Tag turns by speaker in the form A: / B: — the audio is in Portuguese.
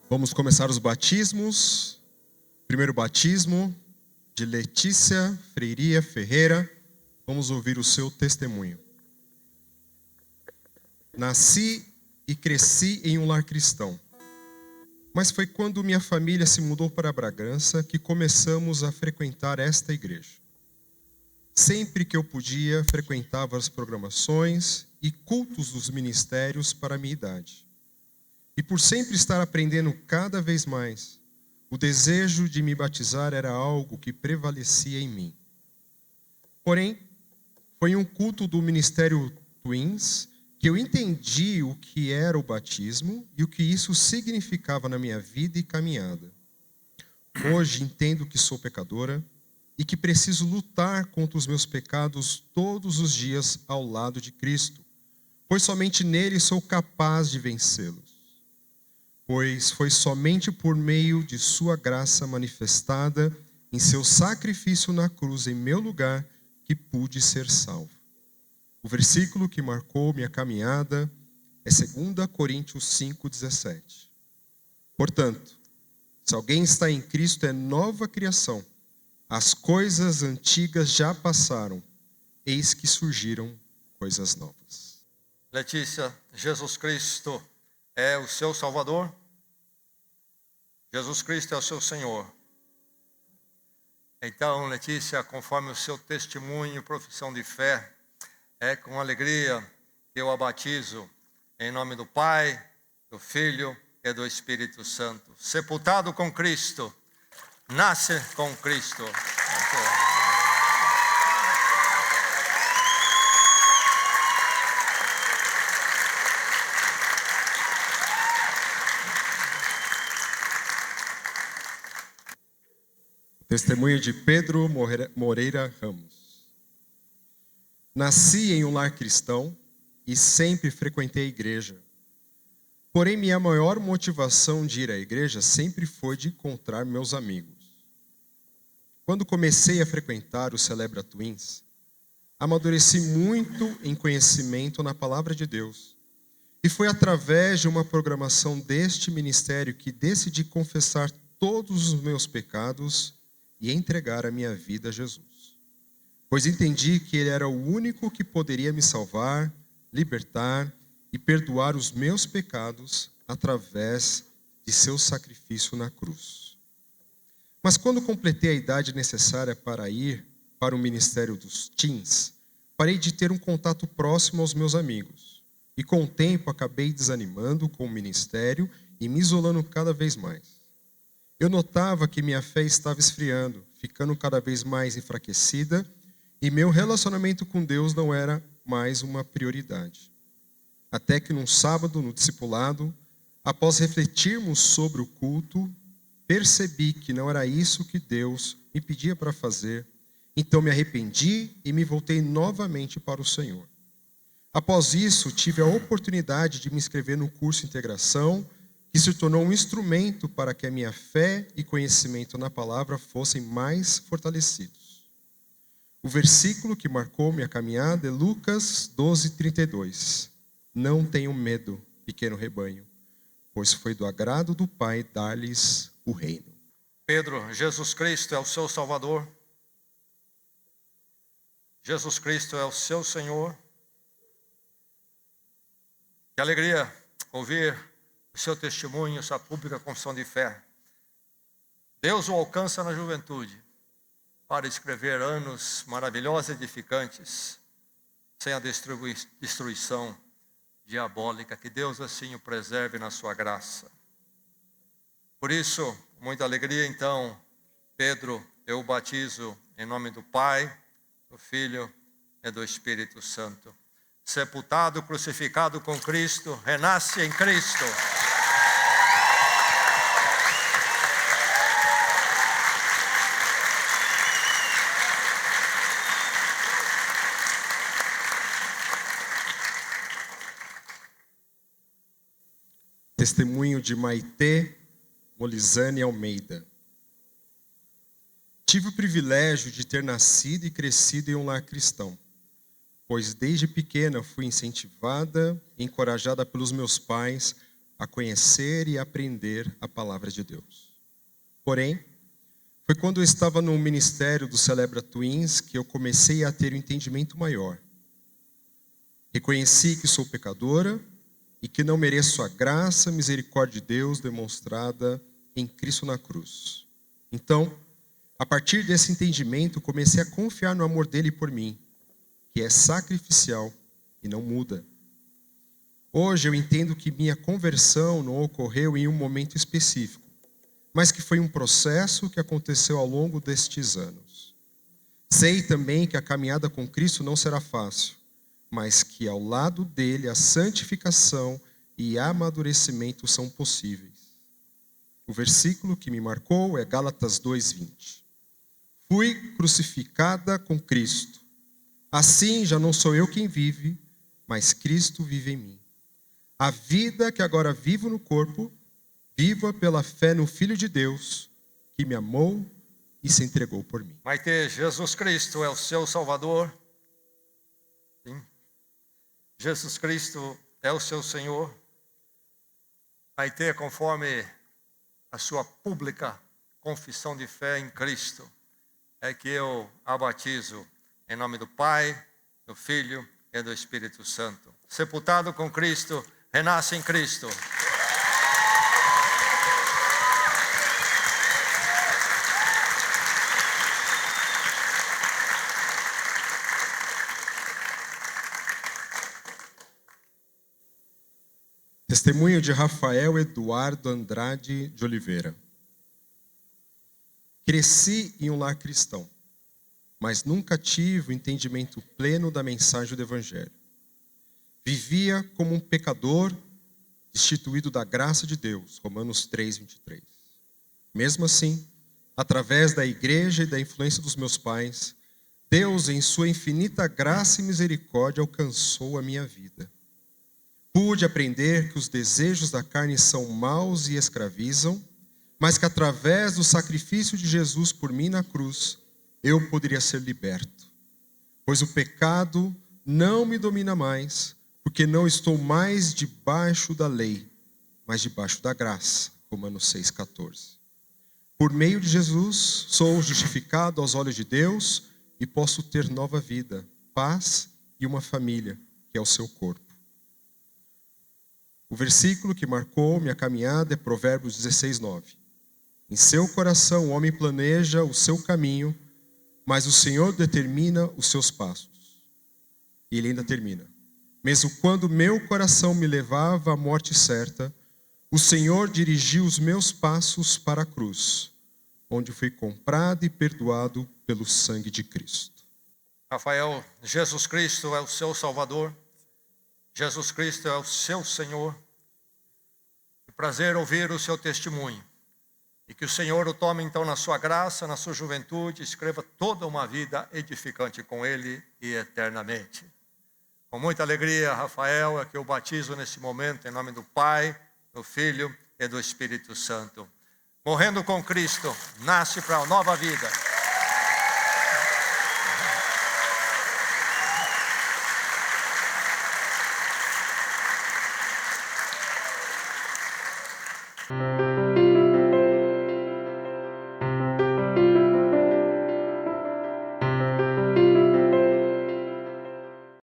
A: Vamos começar os batismos. Primeiro batismo de Letícia Freiria Ferreira. Vamos ouvir o seu testemunho. Nasci e cresci em um lar cristão. Mas foi quando minha família se mudou para Bragança que começamos a frequentar esta igreja. Sempre que eu podia, frequentava as programações e cultos dos ministérios para a minha idade. E por sempre estar aprendendo cada vez mais, o desejo de me batizar era algo que prevalecia em mim. Porém, foi em um culto do Ministério Twins que eu entendi o que era o batismo e o que isso significava na minha vida e caminhada. Hoje entendo que sou pecadora e que preciso lutar contra os meus pecados todos os dias ao lado de Cristo, pois somente nele sou capaz de vencê-los. Pois foi somente por meio de sua graça manifestada em seu sacrifício na cruz em meu lugar que pude ser salvo. O versículo que marcou minha caminhada é 2 Coríntios 5,17. Portanto, se alguém está em Cristo, é nova criação. As coisas antigas já passaram, eis que surgiram coisas novas.
B: Letícia, Jesus Cristo é o seu Salvador? Jesus Cristo é o seu Senhor. Então, Letícia, conforme o seu testemunho e profissão de fé, é com alegria que eu a batizo em nome do Pai, do Filho e do Espírito Santo. Sepultado com Cristo, nasce com Cristo.
A: Testemunho de Pedro Moreira Ramos. Nasci em um lar cristão e sempre frequentei a igreja. Porém, minha maior motivação de ir à igreja sempre foi de encontrar meus amigos. Quando comecei a frequentar o Celebra Twins, amadureci muito em conhecimento na palavra de Deus. E foi através de uma programação deste ministério que decidi confessar todos os meus pecados e entregar a minha vida a Jesus. Pois entendi que Ele era o único que poderia me salvar, libertar e perdoar os meus pecados através de seu sacrifício na cruz. Mas quando completei a idade necessária para ir para o ministério dos teens, parei de ter um contato próximo aos meus amigos. E com o tempo acabei desanimando com o ministério e me isolando cada vez mais. Eu notava que minha fé estava esfriando, ficando cada vez mais enfraquecida, e meu relacionamento com Deus não era mais uma prioridade. Até que num sábado, no discipulado, após refletirmos sobre o culto, percebi que não era isso que Deus me pedia para fazer, então me arrependi e me voltei novamente para o Senhor. Após isso, tive a oportunidade de me inscrever no curso Integração, que se tornou um instrumento para que a minha fé e conhecimento na palavra fossem mais fortalecidos. O versículo que marcou minha caminhada é Lucas 12:32. Não tenham medo, pequeno rebanho, pois foi do agrado do Pai dar-lhes o reino.
B: Pedro, Jesus Cristo é o seu Salvador? Jesus Cristo é o seu Senhor? Que alegria ouvir o seu testemunho, sua pública confissão de fé. Deus o alcança na juventude para escrever anos maravilhosos e edificantes, sem a destruição diabólica. Que Deus assim o preserve na sua graça. Por isso, muita alegria então, Pedro, eu o batizo em nome do Pai, do Filho e do Espírito Santo. Sepultado, crucificado com Cristo, renasce em Cristo.
A: Testemunho de Maitê Molizane Almeida. Tive o privilégio de ter nascido e crescido em um lar cristão, pois desde pequena fui incentivada e encorajada pelos meus pais a conhecer e aprender a palavra de Deus. Porém, foi quando eu estava no ministério do Celebra Twins que eu comecei a ter um entendimento maior. Reconheci que sou pecadora e que não mereço a graça e misericórdia de Deus demonstrada em Cristo na cruz. Então, a partir desse entendimento, comecei a confiar no amor dele por mim, que é sacrificial e não muda. Hoje eu entendo que minha conversão não ocorreu em um momento específico, mas que foi um processo que aconteceu ao longo destes anos. Sei também que a caminhada com Cristo não será fácil, mas que ao lado dele a santificação e amadurecimento são possíveis. O versículo que me marcou é Gálatas 2:20. Fui crucificada com Cristo. Assim já não sou eu quem vive, mas Cristo vive em mim. A vida que agora vivo no corpo, viva pela fé no Filho de Deus, que me amou e se entregou por mim.
B: Maite, Jesus Cristo é o seu Salvador. Sim. Jesus Cristo é o seu Senhor. Maite, conforme a sua pública confissão de fé em Cristo, é que eu a batizo em nome do Pai, do Filho e do Espírito Santo. Sepultado com Cristo, renasce em Cristo.
A: Testemunho de Rafael Eduardo Andrade de Oliveira. Cresci em um lar cristão, mas nunca tive o entendimento pleno da mensagem do Evangelho. Vivia como um pecador destituído da graça de Deus, Romanos 3:23. Mesmo assim, através da igreja e da influência dos meus pais, Deus, em sua infinita graça e misericórdia, alcançou a minha vida. Pude aprender que os desejos da carne são maus e escravizam, mas que através do sacrifício de Jesus por mim na cruz, eu poderia ser liberto. Pois o pecado não me domina mais, porque não estou mais debaixo da lei, mas debaixo da graça. Romanos 6,14. Por meio de Jesus, sou justificado aos olhos de Deus e posso ter nova vida, paz e uma família, que é o seu corpo. O versículo que marcou minha caminhada é Provérbios 16:9. Em seu coração o homem planeja o seu caminho, mas o Senhor determina os seus passos. E ele ainda termina. Mesmo quando meu coração me levava à morte certa, o Senhor dirigiu os meus passos para a cruz, onde fui comprado e perdoado pelo sangue de Cristo.
B: Rafael, Jesus Cristo é o seu Salvador. Jesus Cristo é o seu Senhor. É um prazer ouvir o seu testemunho. E que o Senhor o tome então na sua graça, na sua juventude, escreva toda uma vida edificante com Ele e eternamente. Com muita alegria, Rafael, é que eu batizo nesse momento em nome do Pai, do Filho e do Espírito Santo. Morrendo com Cristo, nasce para a nova vida.